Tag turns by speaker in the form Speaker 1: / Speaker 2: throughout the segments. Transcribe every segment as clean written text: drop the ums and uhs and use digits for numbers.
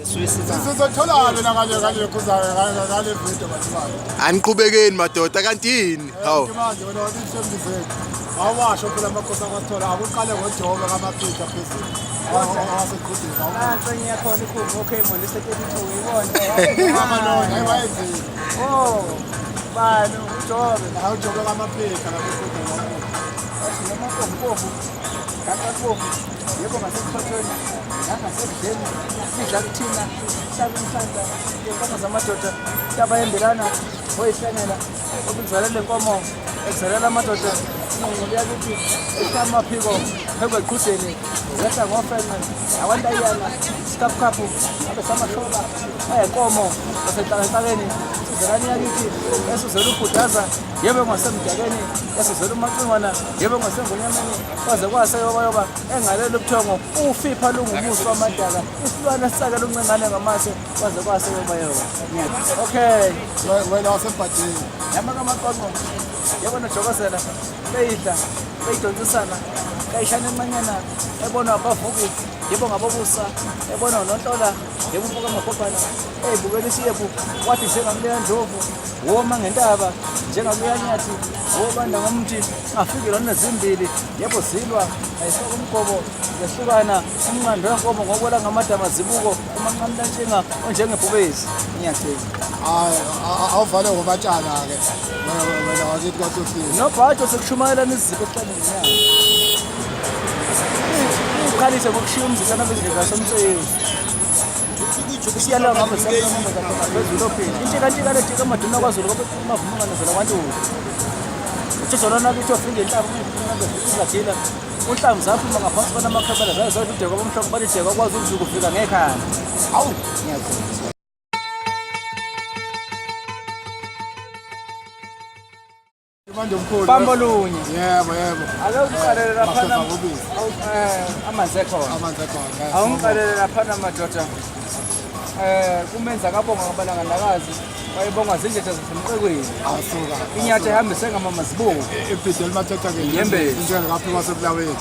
Speaker 1: Sizotholana ngale kuzayo ngale video bathibani.
Speaker 2: Aniqhubekeni madoda kanti yini? Hawu.
Speaker 1: Manje wena wathi semzizweni. Awasho phela amakhosi akathola akuqale ngoJobe kaMapita phezulu. Awaseqhudisa.
Speaker 3: Nansi ngiyakhona ikhulu okay manje se-32 uyibona.
Speaker 1: Mama lo ayiwayenzi.
Speaker 3: Oh. Bani uJobe?
Speaker 1: AwuJobe kaMapita kaMapita.
Speaker 3: Athi noma kompofu. Kakapomfu. Yebo ngasekhothweni. Ngasekudeni. Sidla kuthina. Hlaba umhlanga. Inkomo zamadoda. Yabayembelana. Oyihlangela. Ukuzwalela lenkomo. Ekuzwalela amadoda. Ngikuya ukuthi esamaphiko phekweqhudeni. Yasa ngofena. Abantu ayana. Skapkapu. Abesamashoba. Ayenkomo. Basehlakeni. Sizalani yakithi. Esizela ukhudaza. Yebo ngasemdakeni. Esizela umacingwana. Yebo ngasemgonyameni. Kwaze kwase yoba engalela ubuthongo. Ufipha lungumuso wamadala. Isilwane sisakela uncengane ngamase. Kwaze kwase yoba. Okay.
Speaker 1: Wena wasebhadini.
Speaker 3: Yamaka amaqonqo. Yebo noJokozela. Beyidla. Beyidonsisana. Kayishana emanyana. Ebona abavuki. Yebo ngabobusa. Ebona noNtlola. Yebo ubuka amagobhana. Eyibukela isiyephu. Wathi njengamleya Ndlovu. Woma ngentaba. Njengamleya Nyathi. Wobanda ngomthi. Afike lona zimbili. Yebo zilwa. Ayisoko umgobo. Yehlukana. Umnqando wenkomo ngokwela ngamadama zibuko. Umanqamla ntshinga onjengebhubezi. Ngiyacela.
Speaker 1: Awuvale ngobatshana ke. Wena wakithi kwaSofia.
Speaker 3: Nobhajo sekushumayelana izipho ehlangene nyanga. Uqalise ngokushiya umzisana bezindlela somsebenzi. Siyala ngabe siyaqhubeka phezulu ophini. Intshikantsika lethi kaMaduna kwaZulu ngoba umavumanga nezela abantu. Uthizolana ukuthi ofike inhlaba izadila. Unhlamvu zaphuma ngaphansi kwanamakhabela zayo ideko bomhloko balideko kwazi ukuzuka ufika ngekhaya.
Speaker 1: Hawu. Manje umkhulu.
Speaker 3: Bambolunye.
Speaker 1: Yebo.
Speaker 3: Ake uqalele lapha amanzi ekhona.
Speaker 1: Amanzi ekhona.
Speaker 3: Awungiqalele lapha madoda. Kumenza kabonga ngabalanga ndakazi. Wayebonga zinjetha zasemqekweni.
Speaker 1: Asuka.
Speaker 3: Inyatha ihambise ngamama zibuko.
Speaker 1: Ibhido elimathetha
Speaker 3: Inyembezi.
Speaker 1: njenge ngaphi kwasebulaweni.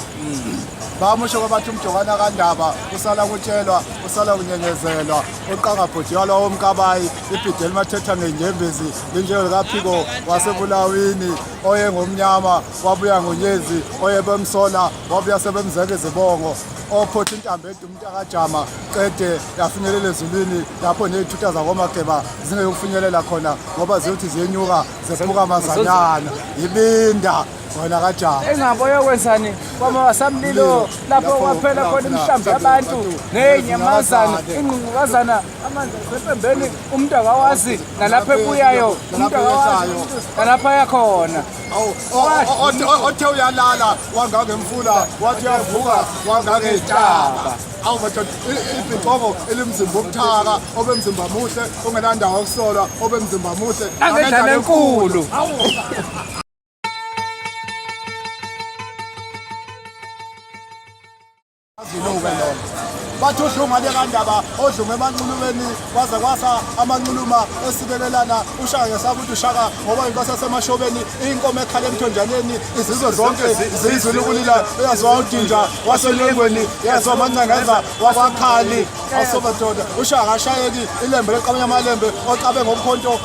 Speaker 1: Bamusho kwabathi umjokana kaNdaba usala kutshelwa usala kunyenyezelwa oqanga bhodiyala womkabayi ibhido elimathetha ngenyembezi linjenge kaPhiko wasebulawini oye ngomnyama wabuya ngonyezi oye bemsola wabuya sebemzeke izibongo ophothi intambo edumuntu akajama qede yafinyelela ezulwini lapho nezithutha zakomageba zingekufinyelela khona ngoba ziyothi ziyenyuka zephuka amazanyana ibinda wena kajama
Speaker 3: engaboya kwenzani kwamawasamlilo lapho kwaphela khona imihlambi yabantu ngenyamazana ingqungqukazana amanzi asepembeni umuntu akawazi nalapho ebuyayo umuntu akawazi nalapho ayakhona
Speaker 1: othe uyalala wangangemfula wathi uyavuka wangangetaba awu madoda ibhixoko elimzimba obuthaka obemzimba muhle ongenandawo yokusolwa obemzimba muhle
Speaker 3: angedlala enkulu
Speaker 1: azinuke lona bathi udlunga leKaNdaba odlunga emanxulumeni kwaze kwasa amanxuluma esikelelana ushaka ngesabuthi ushaka ngoba inkosi yasemashobeni inkomo ekhala emthonjaneni izizwe zonke zizwile ukulila uyazwa udinja waselengweni yazwa amancengeza wakwakhali asobadoda ushaka ashayeki ilembe leqamanya amalembe ocabe ngomkhonto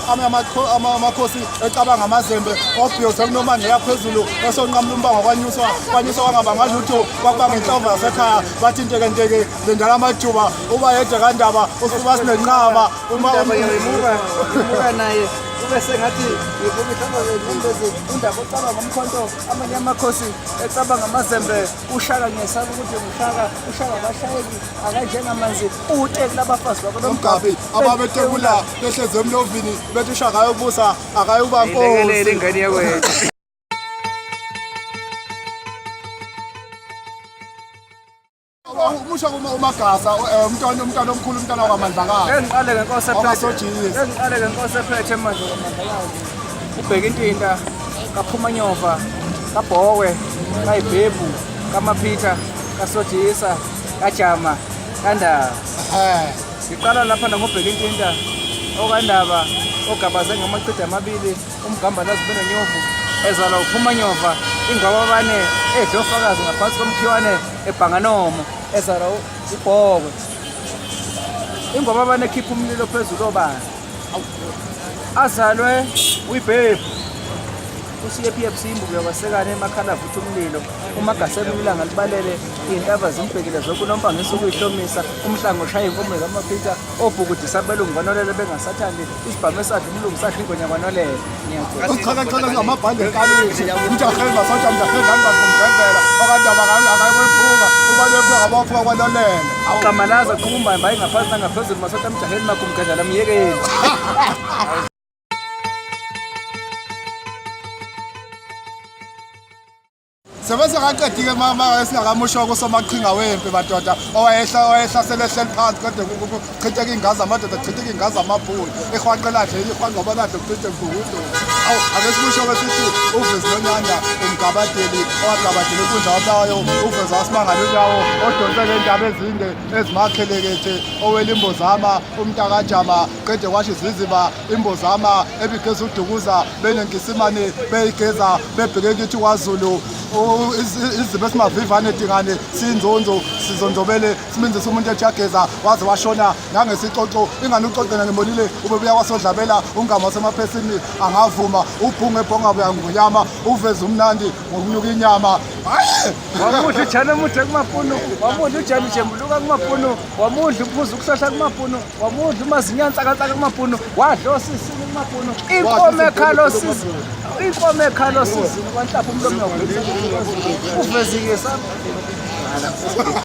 Speaker 1: amakhosi ecaba ngamazembe obhiyoze kunomane yaphezulu esonqamla umbango kwanyuswa kwangabanga lutho kwakubanga inhlava yasekhaya bathi inteke lendala amathuba uba yedwa kaNdaba usuba sinenqaba uma
Speaker 3: imuka naye ube sengathi ivuka ihlangane nembezi indaba ocaba ngomkhonto amanye amakhosi ecaba ngamazembe ushaka ngesaba ukuthi ushaka abashayeki akanjengamanzi uteki labafazi babo
Speaker 1: nomgabi ababetekula behleze emlovini bethi ushaka ayobusa akayuba nkosi
Speaker 3: ingane yakwethu
Speaker 1: umusha umagasa umntwana omkhulu umntwana wakwaMandlakazi
Speaker 3: engiqale ngenkosi
Speaker 1: ephethe
Speaker 3: engiqale ngenkosi ephethe manje kwaMandlakazi ubheka intinta kaPhumanyova kaBhokwe kaYibhebu kaMaphitha kaSodisa kaJama kaNdaba ngiqala lapha ngobheka intinta okaNdaba ogabaze ngamaqeda amabili umgamba lazibona nyovu ezala uPhumanyova ingwababane edlofakazi ngaphansi komkhiwane eBhanganomo ezala uBhokwe ingoma abanekhipha umlilo phezulu obani azalwe uyibhebhu usiyephi imbuku yakwasekane emakhala avutha umlilo umagasela ilanga libalele iy'ntaba zimbhekile zonke unompangisa ukuyihlomisa umhlango ushaya inkomo kamapita obhukudisa abelungu banolele bengasathandi isibhamu esadla umlungu sadla ingonya kwanolele.
Speaker 1: Uchakachaka ngamabhande enkalithi umjaheli basotsha mjaheli nani bakumgembela okanye akayikwephunga ubalepha ngabaphuka kwanolele
Speaker 3: Kamalaza qhumba mbayi ngaphansi nangaphezulu masotsha mjaheli makumgedlela myekeni.
Speaker 1: sebese kaqedi-ke mama esingakamusho kusomaqhinga wempi madoda owayehlasele ehleli phansi kade kuchitheka iy'ngazi amadoda kuchitheka iy'ngazi amabhuli ihwaqela dleli ihwanqoba kade kuchithe mvukuduku awu ake simusho-ke sithi uvezi nonyanda umgabadeli owagabadela enkundla walayo uvezi wasimangala unyawo odonsele iy'ndaba ezinde ezimakhelekethe owela imbozama umntakajama qede kwasho iziziba imbozama ebigeza udukuza benenkisimane beyigeza bebheke kithi kwaZulu izibe esimavivane edingane siyinzonzo sizonzobele simenzise umuntu ejageza waze washona nangesixoxo ingane uxoxena ngibonile ubebuya kwasodlabela ungama wasemaphesini angavuma ubhunge ebhongabuya ngunyama uveze umnandi ngokunuka inyama
Speaker 3: Wamudla ujana mude kumapunu wamudla ujana ujembuluka kumapunu wamudla uphuza ukuhlahla kumapunu wamudla umazinyantsakatsaka kumapunu wadla osisini kumapunu inkomo ekhala osisini kwanhlapha umlomo uveze uveze ke